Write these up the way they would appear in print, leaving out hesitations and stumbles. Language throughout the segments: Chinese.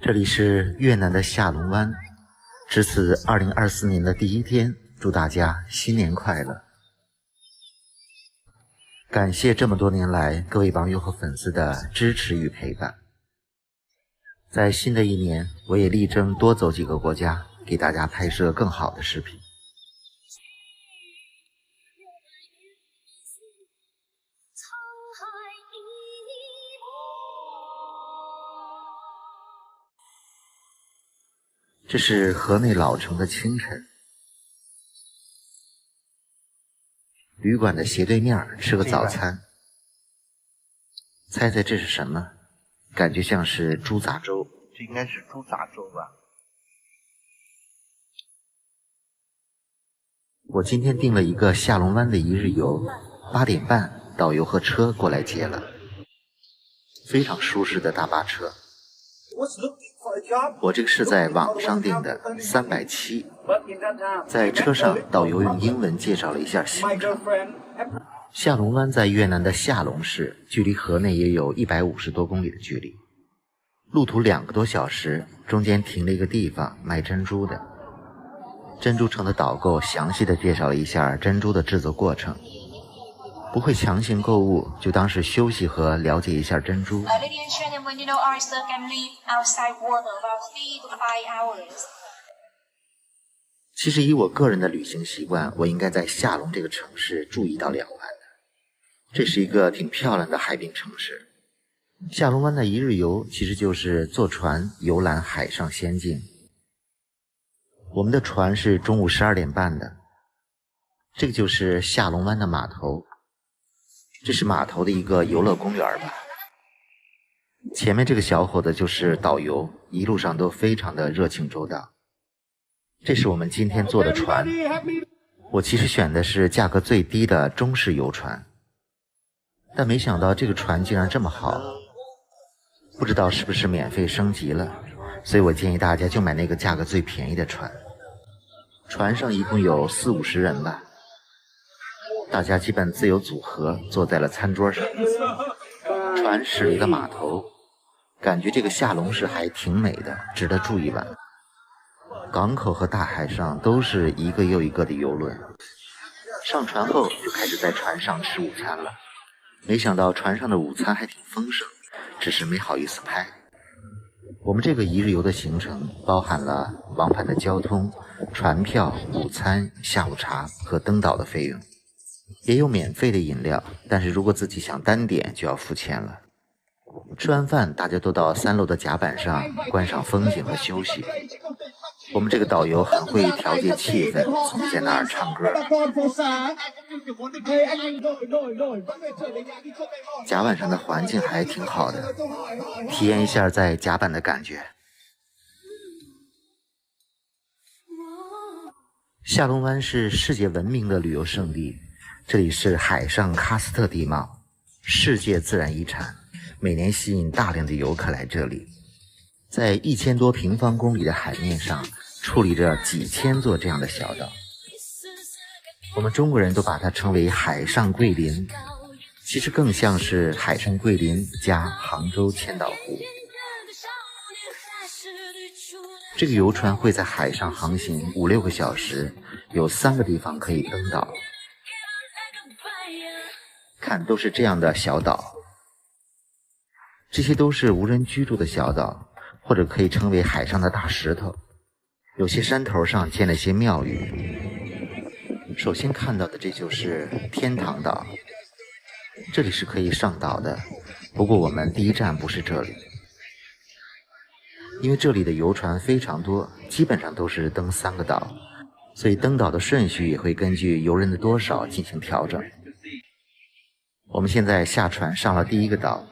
这里是越南的下龙湾，值此2024年的第一天，祝大家新年快乐！感谢这么多年来各位网友和粉丝的支持与陪伴。在新的一年，我也力争多走几个国家，给大家拍摄更好的视频。这是河内老城的清晨，旅馆的斜对面吃个早餐。猜猜这是什么？感觉像是猪杂粥。这应该是猪杂粥吧。我今天订了一个下龙湾的一日游，8点半导游和车过来接了，非常舒适的大巴车。我这个是在网上订的，370。在车上，导游用英文介绍了一下行程。下龙湾在越南的下龙市，距离河内也有150多公里的距离，路途2个多小时，中间停了一个地方卖珍珠的。珍珠城的导购详细的介绍了一下珍珠的制作过程，不会强行购物，就当是休息和了解一下珍珠。其实以我个人的旅行习惯，我应该在下龙这个城市住1到2晚的。这是一个挺漂亮的海滨城市。下龙湾的一日游其实就是坐船游览海上仙境。我们的船是中午12点半的。这个就是下龙湾的码头，这是码头的一个游乐公园吧。前面这个小伙子就是导游，一路上都非常的热情周到。这是我们今天坐的船，我其实选的是价格最低的中式游船，但没想到这个船竟然这么好，不知道是不是免费升级了，所以我建议大家就买那个价格最便宜的船。船上一共有40-50人吧，大家基本自由组合坐在了餐桌上。船驶了一个码头，感觉这个下龙市还挺美的，值得住一晚。港口和大海上都是一个又一个的游轮。上船后就开始在船上吃午餐了，没想到船上的午餐还挺丰盛，只是没好意思拍。我们这个一日游的行程包含了往返的交通、船票、午餐、下午茶和登岛的费用，也有免费的饮料，但是如果自己想单点就要付钱了。吃完饭大家都到3楼的甲板上观赏风景和休息。我们这个导游很会调节气氛，总在那儿唱歌。甲板上的环境还挺好的，体验一下在甲板的感觉。下龙湾是世界闻名的旅游胜地，这里是海上喀斯特地貌，世界自然遗产，每年吸引大量的游客来这里。在1000多平方公里的海面上，矗立着几千座这样的小岛，我们中国人都把它称为海上桂林，其实更像是海上桂林加杭州千岛湖。这个游船会在海上航行5-6个小时，有3个地方可以登岛。看，都是这样的小岛，这些都是无人居住的小岛，或者可以称为海上的大石头。有些山头上建了些庙宇。首先看到的这就是天堂岛，这里是可以上岛的，不过我们第一站不是这里，因为这里的游船非常多，基本上都是登3个岛，所以登岛的顺序也会根据游人的多少进行调整。我们现在下船上了第1个岛，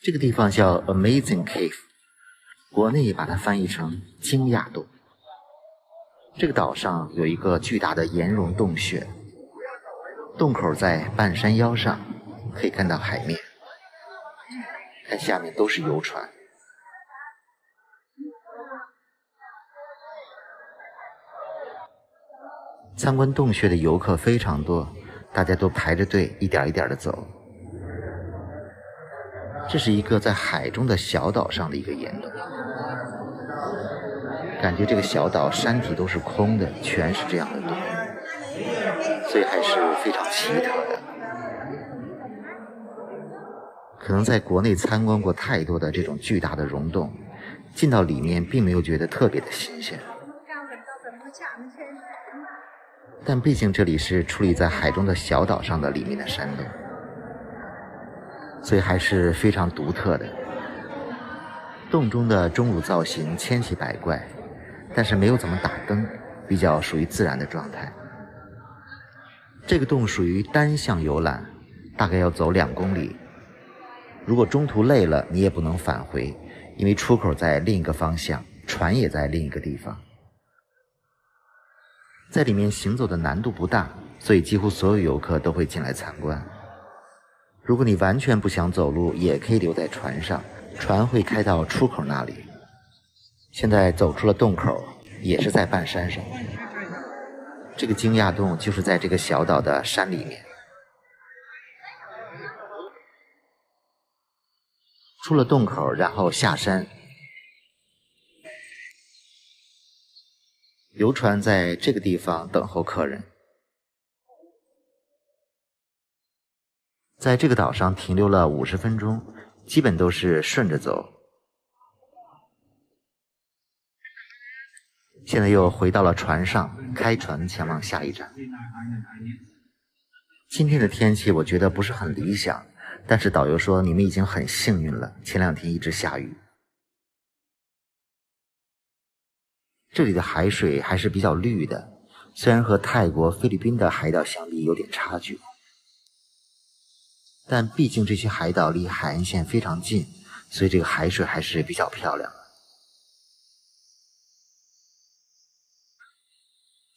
这个地方叫 Amazing Cave， 国内把它翻译成惊讶洞。这个岛上有一个巨大的岩溶洞穴，洞口在半山腰上，可以看到海面，看下面都是游船。参观洞穴的游客非常多，大家都排着队一点一点的走。这这是一个在海中的小岛上的一个岩洞，感觉这个小岛山体都是空的，全是这样的洞，所以还是非常奇特的。可能在国内参观过太多的这种巨大的溶洞，进到里面并没有觉得特别的新鲜。但毕竟这里是矗立在海中的小岛上的里面的山洞，所以还是非常独特的。洞中的钟乳造型千奇百怪，但是没有怎么打灯，比较属于自然的状态。这个洞属于单向游览，大概要走2公里。如果中途累了，你也不能返回，因为出口在另一个方向，船也在另一个地方。在里面行走的难度不大，所以几乎所有游客都会进来参观。如果你完全不想走路，也可以留在船上，船会开到出口那里。现在走出了洞口，也是在半山上。这个惊讶洞就是在这个小岛的山里面。出了洞口，然后下山。游船在这个地方等候客人。在这个岛上停留了50分钟，基本都是顺着走。现在又回到了船上，开船前往下一站。今天的天气我觉得不是很理想，但是导游说你们已经很幸运了，前2天一直下雨。这里的海水还是比较绿的，虽然和泰国、菲律宾的海岛相比有点差距，但毕竟这些海岛离海岸线非常近，所以这个海水还是比较漂亮的。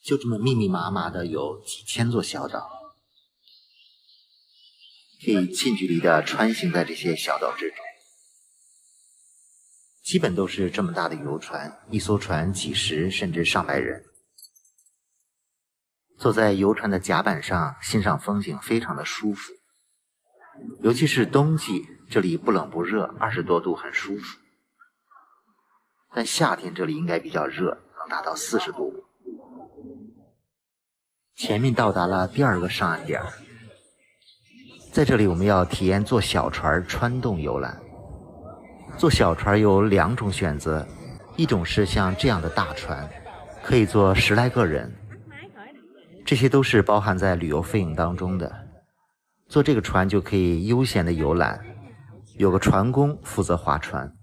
就这么密密麻麻的有几千座小岛，可以近距离的穿行在这些小岛之中。基本都是这么大的游船，一艘船几十甚至上百人。坐在游船的甲板上欣赏风景非常的舒服，尤其是冬季，这里不冷不热，20多度很舒服。但夏天这里应该比较热，能达到40度。前面到达了第2个上岸点，在这里我们要体验坐小船穿洞游览。坐小船有2种选择，一种是像这样的大船，可以坐10来个人，这些都是包含在旅游费用当中的。坐这个船就可以悠闲的游览，有个船工负责划船。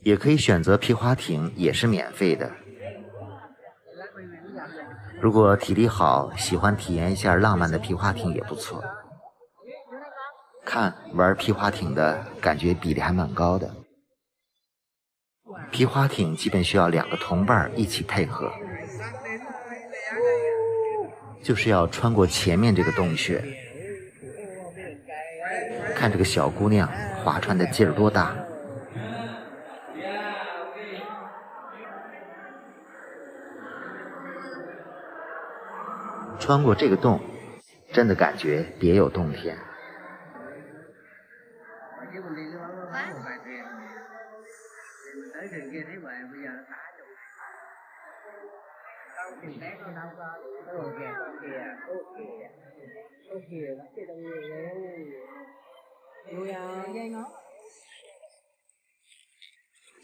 也可以选择皮划艇，也是免费的。如果体力好，喜欢体验一下浪漫的皮划艇也不错。看玩皮划艇的感觉比例还蛮高的。皮划艇基本需要2个同伴一起配合，就是要穿过前面这个洞穴。看这个小姑娘划船的劲儿多大！穿过这个洞，真的感觉别有洞天。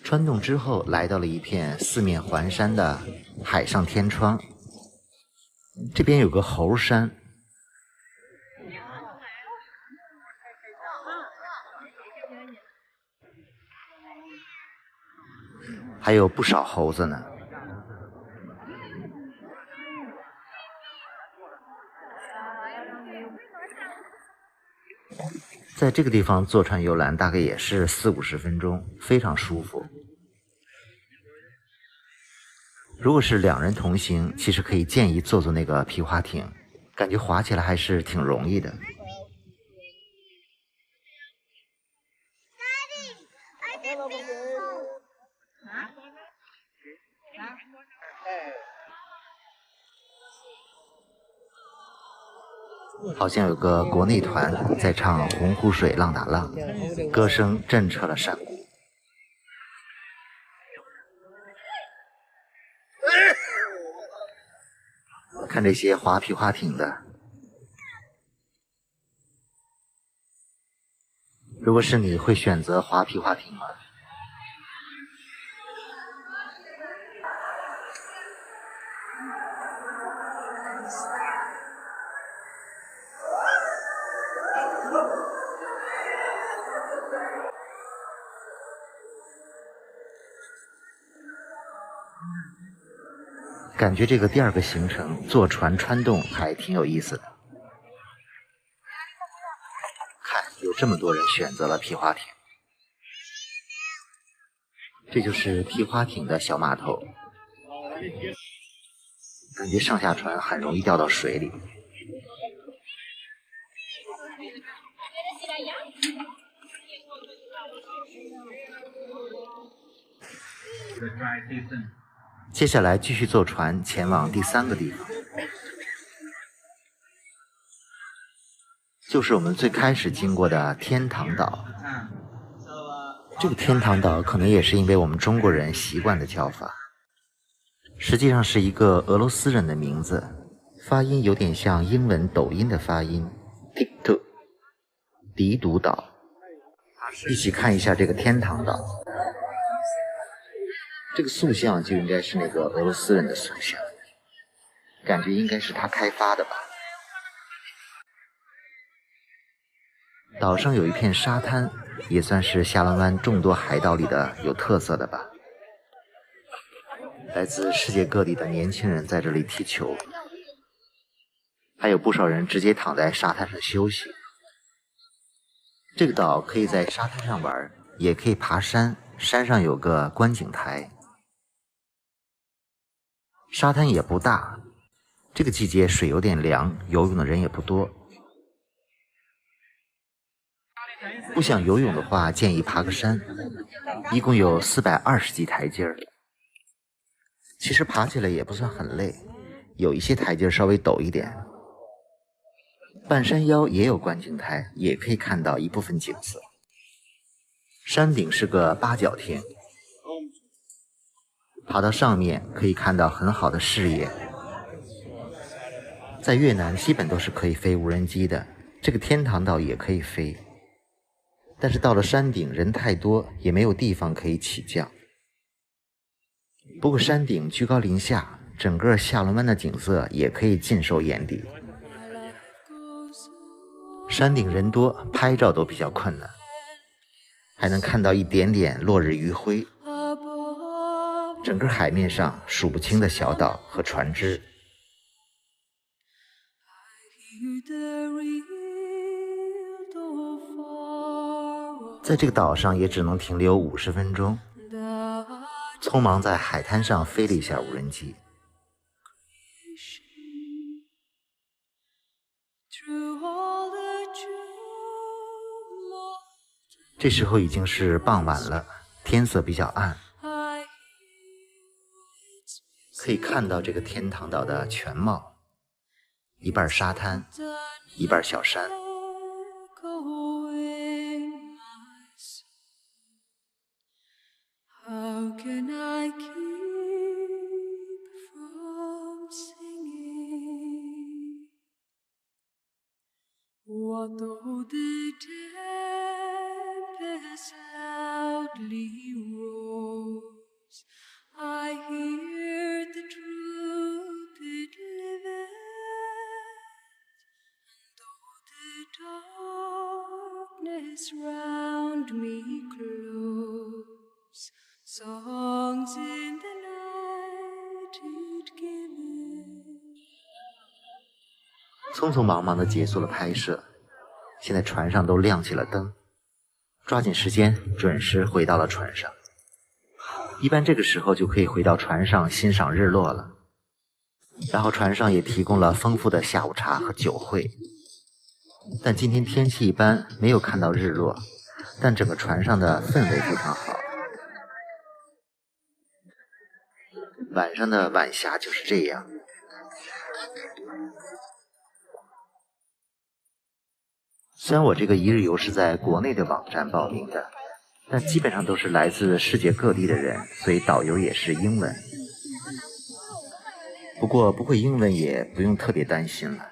穿洞之后，来到了一片4面环山的海上天窗，这边有个猴山，还有不少猴子呢。在这个地方坐船游览大概也是40-50分钟，非常舒服。如果是2人同行，其实可以建议坐那个皮划艇，感觉划起来还是挺容易的。好像有个国内团在唱《洪湖水浪打浪》，歌声震彻了山谷。看这些划皮划艇的，如果是你会选择划皮划艇吗？感觉这个第二个行程坐船穿洞还挺有意思的。看，有这么多人选择了皮划艇，这就是皮划艇的小码头。感觉上下船很容易掉到水里。接下来继续坐船前往第3个地方，就是我们最开始经过的天堂岛。这个天堂岛可能也是因为我们中国人习惯的叫法，实际上是一个俄罗斯人的名字，发音有点像英文抖音的发音 TikTok 迪笃岛。一起看一下这个天堂岛，这个塑像就应该是那个俄罗斯人的塑像，感觉应该是他开发的吧。岛上有一片沙滩，也算是下龙湾众多海岛里的有特色的吧。来自世界各地的年轻人在这里踢球，还有不少人直接躺在沙滩上休息。这个岛可以在沙滩上玩，也可以爬山，山上有个观景台。沙滩也不大，这个季节水有点凉，游泳的人也不多。不想游泳的话，建议爬个山，一共有420级台阶儿。其实爬起来也不算很累，有一些台阶稍微陡一点。半山腰也有观景台，也可以看到一部分景色。山顶是个八角亭，爬到上面可以看到很好的视野。在越南基本都是可以飞无人机的，这个天堂岛也可以飞，但是到了山顶人太多，也没有地方可以起降。不过山顶居高临下，整个下龙湾的景色也可以尽收眼底。山顶人多，拍照都比较困难，还能看到一点点落日余晖。整个海面上数不清的小岛和船只。在这个岛上也只能停留50分钟，匆忙在海滩上飞了一下无人机。这时候已经是傍晚了，天色比较暗，可以看到这个天堂岛的全貌，一半沙滩，一半小山。What though the tempest loudly roars, I hear the truth it liveth, and though the darkness round me close, songs in the night it giveth. 匆匆忙忙地结束了拍摄，现在船上都亮起了灯，抓紧时间准时回到了船上。一般这个时候就可以回到船上欣赏日落了。然后船上也提供了丰富的下午茶和酒会。但今天天气一般，没有看到日落，但整个船上的氛围非常好。晚上的晚霞就是这样。虽然我这个一日游是在国内的网站报名的，但基本上都是来自世界各地的人，所以导游也是英文。不过不会英文也不用特别担心了，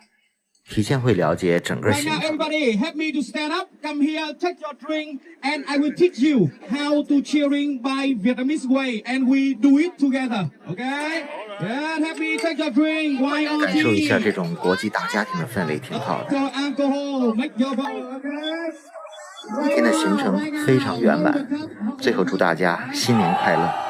提前会了解整个行程。Everybody, help me to stand up. Come here, take your drink, and I will teach you how to cheering by Vietnamese way, and we do it together. Okay? Yeah, help me take your drink. Why on 感受一下这种国际大家庭的氛围，挺好的。Alcohol, make your vote. 一天的行程非常圆满，最后祝大家新年快乐。